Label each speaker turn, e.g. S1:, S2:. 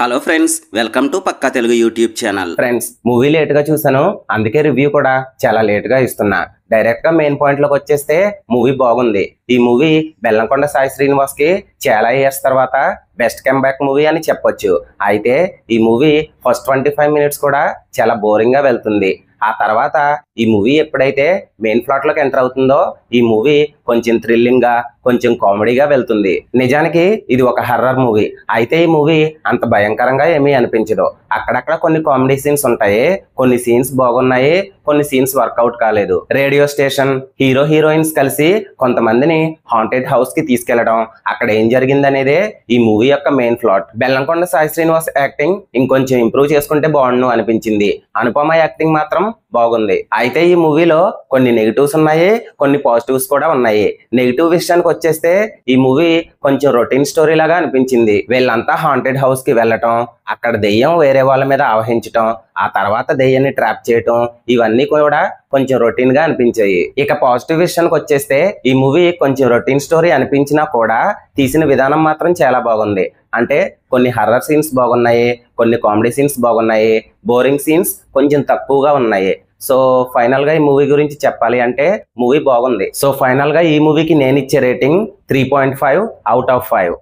S1: Hello friends, welcome to పక్కా Telugu YouTube channel.
S2: Friends, movie late గా చూసాను, అందుకే రివ్యూ కూడా చాలా లేట్ గా ఇస్తున్నా. డైరెక్ట్ గా మెయిన్ పాయింట్ లోకి వచ్చేస్తే మూవీ బాగుంది. ఈ మూవీ బెల్లంకొండ సాయి శ్రీనివాస్ కి చాలా ఇయర్స్ తర్వాత బెస్ట్ కంబ్యాక్ మూవీ అని చెప్పొచ్చు. అయితే ఈ మూవీ ఫస్ట్ 25 మినిట్స్ కూడా చాలా బోరింగ్ గా వెళ్తుంది. ఆ తర్వాత ఈ మూవీ ఎప్పుడైతే మెయిన్ ప్లాట్ లోకి ఎంటర్ అవుతుందో ఈ మూవీ కొంచెం థ్రిల్లింగ్ గా, కొంచెం కామెడీగా వెళ్తుంది. నిజానికి ఇది ఒక హర్రర్ మూవీ. అయితే ఈ మూవీ అంత భయంకరంగా ఏమీ అనిపించదు. అక్కడక్కడ కొన్ని కామెడీ సీన్స్ ఉంటాయి, కొన్ని సీన్స్ బాగున్నాయి, కొన్ని సీన్స్ వర్కౌట్ కాలేదు. రేడియో స్టేషన్, హీరో హీరోయిన్స్ కలిసి కొంతమందిని హాంటెడ్ హౌస్ కి తీసుకెళ్లడం, అక్కడ ఏం జరిగింది అనేదే ఈ మూవీ యొక్క main plot. Bellamkonda Sai Srinivas acting ఇంకొంచెం ఇంప్రూవ్ చేసుకుంటే బాగుండు అనిపించింది. అనుపమ యాక్టింగ్ మాత్రం బాగుంది. అయితే ఈ మూవీలో కొన్ని నెగిటివ్స్ ఉన్నాయి, కొన్ని పాజిటివ్స్ కూడా ఉన్నాయి. నెగిటివ్ విషయానికి వచ్చేస్తే ఈ మూవీ కొంచెం రొటీన్ స్టోరీ లాగా అనిపించింది. వీళ్ళంతా హాంటెడ్ హౌస్ కి వెళ్ళటం, అక్కడ దెయ్యం వేరే వాళ్ళ మీద ఆవహించటం, ఆ తర్వాత దెయ్యాన్ని ట్రాప్ చేయటం, ఇవన్నీ కూడా కొంచెం రొటీన్ గా అనిపించాయి. ఇక పాజిటివ్ విషయానికి వచ్చేస్తే ఈ మూవీ కొంచెం రొటీన్ స్టోరీ అనిపించినా కూడా తీసిన విధానం మాత్రం చాలా బాగుంది. అంటే కొన్ని హర్రర్ సీన్స్ బాగున్నాయి, కొన్ని కామెడీ సీన్స్ బాగున్నాయి, బోరింగ్ సీన్స్ కొంచెం తక్కువగా ఉన్నాయి. సో ఫైనల్ గా ఈ మూవీ గురించి చెప్పాలి అంటే మూవీ బాగుంది. సో ఫైనల్ గా ఈ మూవీకి నేను ఇచ్చే రేటింగ్ 3.5 out of 5.